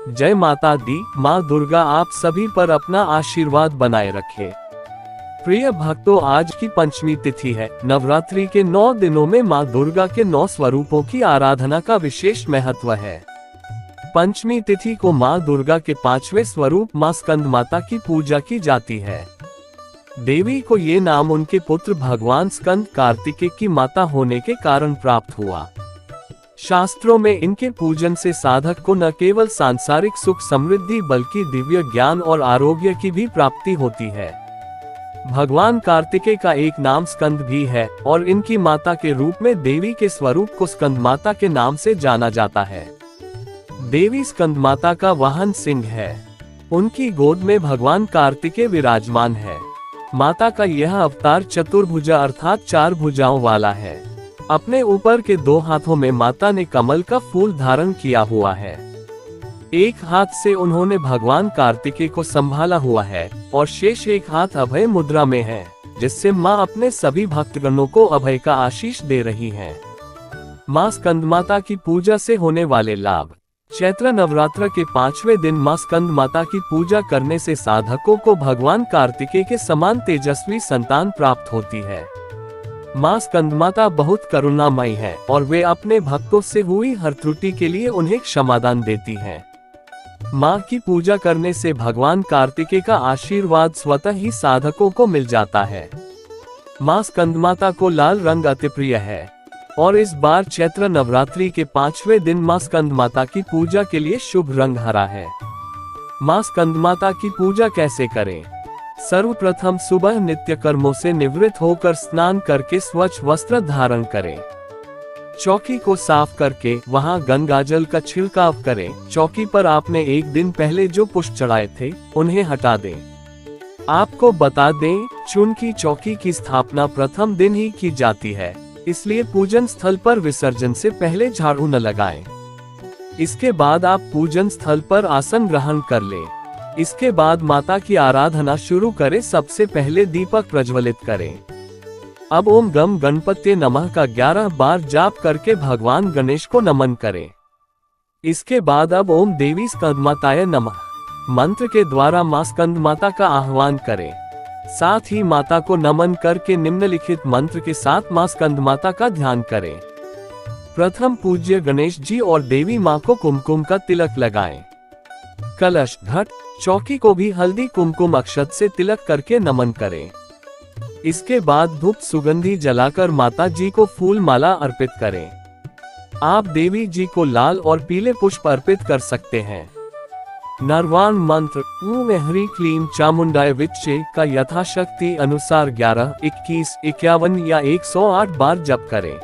जय माता दी। माँ दुर्गा आप सभी पर अपना आशीर्वाद बनाए रखे। प्रिय भक्तों, आज की पंचमी तिथि है। नवरात्रि के 9 दिनों में माँ दुर्गा के 9 स्वरूपों की आराधना का विशेष महत्व है। पंचमी तिथि को माँ दुर्गा के 5वें स्वरूप माँ स्कंद माता की पूजा की जाती है। देवी को ये नाम उनके पुत्र भगवान स्कंद कार्तिकेय की माता होने के कारण प्राप्त हुआ। शास्त्रों में इनके पूजन से साधक को न केवल सांसारिक सुख समृद्धि बल्कि दिव्य ज्ञान और आरोग्य की भी प्राप्ति होती है। भगवान कार्तिकेय का एक नाम स्कंद भी है और इनकी माता के रूप में देवी के स्वरूप को स्कंद माता के नाम से जाना जाता है। देवी स्कंद माता का वाहन सिंह है। उनकी गोद में भगवान कार्तिकेय विराजमान है। माता का यह अवतार चतुर्भुजा अर्थात 4 भुजाओं वाला है। अपने ऊपर के 2 हाथों में माता ने कमल का फूल धारण किया हुआ है। एक हाथ से उन्होंने भगवान कार्तिकेय को संभाला हुआ है और शेष एक हाथ अभय मुद्रा में है, जिससे माँ अपने सभी भक्तगणों को अभय का आशीष दे रही हैं। माँ स्कंद माता की पूजा से होने वाले लाभ। चैत्र नवरात्र के 5वें दिन माँ स्कंद माता की पूजा करने से साधकों को भगवान कार्तिकेय के समान तेजस्वी संतान प्राप्त होती है। माँ स्कंद माता बहुत करुणामयी है और वे अपने भक्तों से हुई हर त्रुटि के लिए उन्हें क्षमादान देती हैं। माँ की पूजा करने से भगवान कार्तिकेय का आशीर्वाद स्वतः ही साधकों को मिल जाता है। माँ स्कंद माता को लाल रंग अति प्रिय है और इस बार चैत्र नवरात्रि के 5वें दिन माँ स्कंद माता की पूजा के लिए शुभ रंग हरा है। माँ स्कंद माता की पूजा कैसे करें? सर्वप्रथम सुबह नित्य कर्मों से निवृत्त होकर स्नान करके स्वच्छ वस्त्र धारण करें। चौकी को साफ करके वहां गंगाजल का छिड़काव करें। चौकी पर आपने एक दिन पहले जो पुष्प चढ़ाए थे उन्हें हटा दें। आपको बता दें, चून की चौकी की स्थापना प्रथम दिन ही की जाती है, इसलिए पूजन स्थल पर विसर्जन से पहले झाड़ू न लगाएं। इसके बाद आप पूजन स्थल पर आसन ग्रहण कर लें। इसके बाद माता की आराधना शुरू करें। सबसे पहले दीपक प्रज्वलित करें। अब ओम गम गणपते नमः का 11 बार जाप करके भगवान गणेश को नमन करें। इसके बाद अब ओम देवी स्कंद माताय नमः मंत्र के द्वारा मां स्कंद माता का आह्वान करें। साथ ही माता को नमन करके निम्नलिखित मंत्र के साथ मां स्कंद माता का ध्यान करें। प्रथम पूज्य गणेश जी और देवी मां को कुमकुम का तिलक लगाएं। कलश, घट, चौकी को भी हल्दी कुमकुम अक्षत से तिलक करके नमन करें। इसके बाद धूप सुगंधी जलाकर माता जी को फूल माला अर्पित करें। आप देवी जी को लाल और पीले पुष्प अर्पित कर सकते हैं। नरवाण मंत्र ओम ह्रीं क्लीं चामुंडाय विच्चे का यथाशक्ति अनुसार 11, 21, 51 या 108 बार जप करें।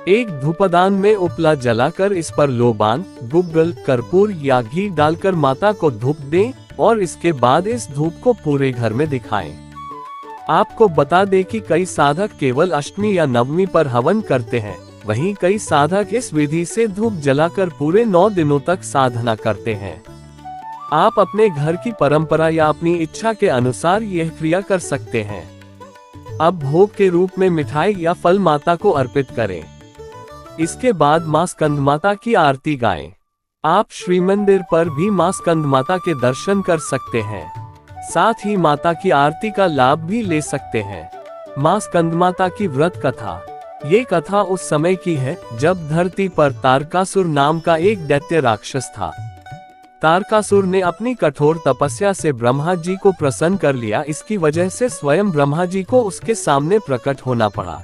एक धूपदान में उपला जलाकर इस पर लोबान, गुग्गल, कर्पूर या घी डालकर माता को धूप दें और इसके बाद इस धूप को पूरे घर में दिखाएं। आपको बता दें कि कई साधक केवल अष्टमी या नवमी पर हवन करते हैं, वहीं कई साधक इस विधि से धूप जलाकर पूरे 9 दिनों तक साधना करते हैं। आप अपने घर की परंपरा या अपनी इच्छा के अनुसार यह क्रिया कर सकते हैं। अब भोग के रूप में मिठाई या फल माता को अर्पित करें। इसके बाद मां स्कंद माता की आरती गाएं। आप श्री मंदिर पर भी मां स्कंद माता के दर्शन कर सकते हैं। साथ ही माता की आरती का लाभ भी ले सकते हैं। मां स्कंद माता की व्रत कथा। ये कथा उस समय की है जब धरती पर तारकासुर नाम का एक दैत्य राक्षस था। तारकासुर ने अपनी कठोर तपस्या से ब्रह्मा जी को प्रसन्न कर लिया। इसकी वजह से स्वयं ब्रह्मा जी को उसके सामने प्रकट होना पड़ा।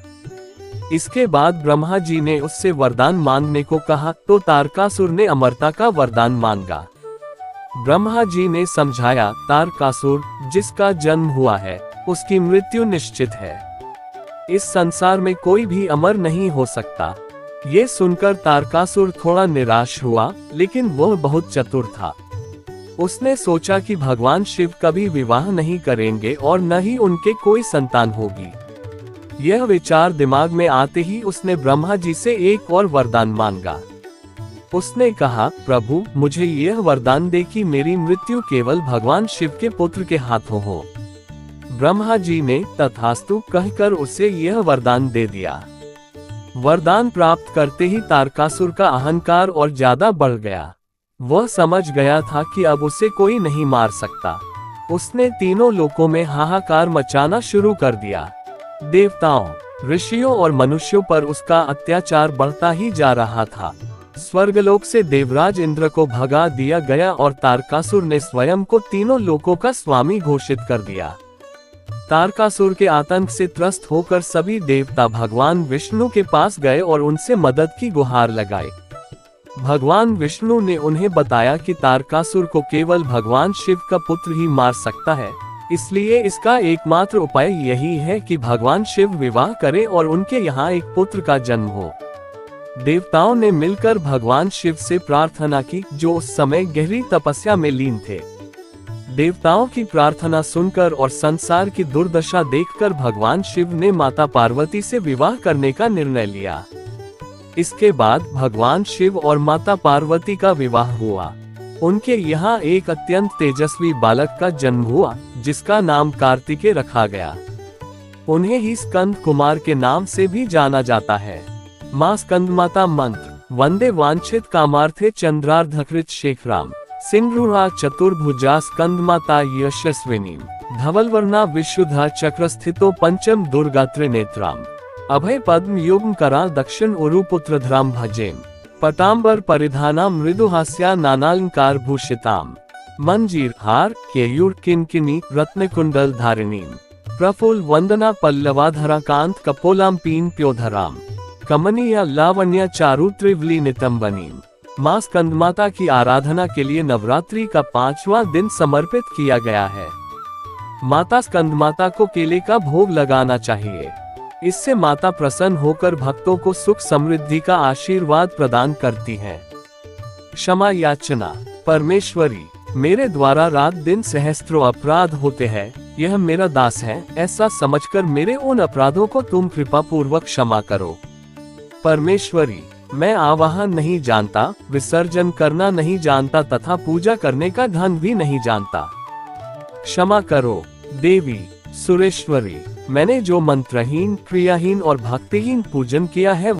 इसके बाद ब्रह्मा जी ने उससे वरदान मांगने को कहा तो तारकासुर ने अमरता का वरदान मांगा। ब्रह्मा जी ने समझाया, तारकासुर, जिसका जन्म हुआ है उसकी मृत्यु निश्चित है। इस संसार में कोई भी अमर नहीं हो सकता। ये सुनकर तारकासुर थोड़ा निराश हुआ, लेकिन वह बहुत चतुर था। उसने सोचा कि भगवान शिव कभी विवाह नहीं करेंगे और न ही उनके कोई संतान होगी। यह विचार दिमाग में आते ही उसने ब्रह्मा जी से एक और वरदान मांगा। उसने कहा, प्रभु, मुझे यह वरदान दे कि मेरी मृत्यु केवल भगवान शिव के पुत्र के हाथों हो। ब्रह्मा जी ने तथास्तु कहकर उसे यह वरदान दे दिया। वरदान प्राप्त करते ही तारकासुर का अहंकार और ज्यादा बढ़ गया। वह समझ गया था कि अब उसे कोई नहीं मार सकता। उसने तीनों लोकों में हाहाकार मचाना शुरू कर दिया। देवताओं, ऋषियों और मनुष्यों पर उसका अत्याचार बढ़ता ही जा रहा था। स्वर्गलोक से देवराज इंद्र को भगा दिया गया और तारकासुर ने स्वयं को तीनों लोकों का स्वामी घोषित कर दिया। तारकासुर के आतंक से त्रस्त होकर सभी देवता भगवान विष्णु के पास गए और उनसे मदद की गुहार लगाई। भगवान विष्णु ने उन्हें बताया कि तारकासुर को केवल भगवान शिव का पुत्र ही मार सकता है, इसलिए इसका एकमात्र उपाय यही है कि भगवान शिव विवाह करें और उनके यहाँ एक पुत्र का जन्म हो। देवताओं ने मिलकर भगवान शिव से प्रार्थना की, जो उस समय गहरी तपस्या में लीन थे। देवताओं की प्रार्थना सुनकर और संसार की दुर्दशा देखकर भगवान शिव ने माता पार्वती से विवाह करने का निर्णय लिया। इसके बाद भगवान शिव और माता पार्वती का विवाह हुआ। उनके यहाँ एक अत्यंत तेजस्वी बालक का जन्म हुआ, जिसका नाम कार्तिकेय रखा गया। उन्हें ही स्कंद कुमार के नाम से भी जाना जाता है। माँ स्कंदमाता मंत्र। वंदे वांछित कामार्थे चंद्रार्धकृत शेखराम सिंधुरा चतुर्भुजा स्कंदमाता यशस्विनी धवलवर्णा विशुद्धा चक्रस्थितो पंचम दुर्गा त्रिनेत्राम अभय पद्म युग्म करा दक्षिण उरुपुत्रधराम भजेम पटाम्बर परिधाना मृदुहास्या नानालंकार भूषिताम मंजीर हार केयूर किंकिनी रत्नकुंडल धारिणीम प्रफुल्ल वंदना पल्लवाधरा कांत कपोलाम पीन प्योधराम कमनीय लावण्य चारु त्रिवली नितंबनीम। माँ स्कंदमाता की आराधना के लिए नवरात्रि का 5वां दिन समर्पित किया गया है। माता स्कंदमाता को केले का भोग लगाना चाहिए। इससे माता प्रसन्न होकर भक्तों को सुख समृद्धि का आशीर्वाद प्रदान करती हैं। क्षमा याचना। परमेश्वरी, मेरे द्वारा रात दिन सहस्त्रों अपराध होते हैं, यह मेरा दास है, ऐसा समझकर मेरे उन अपराधों को तुम कृपा पूर्वक क्षमा करो। परमेश्वरी, मैं आवाहन नहीं जानता, विसर्जन करना नहीं जानता तथा पूजा करने का ढंग भी नहीं जानता, क्षमा करो। देवी सुरेश्वरी, मैंने जो मंत्रहीन, क्रियाहीन और भक्तिहीन पूजन किया है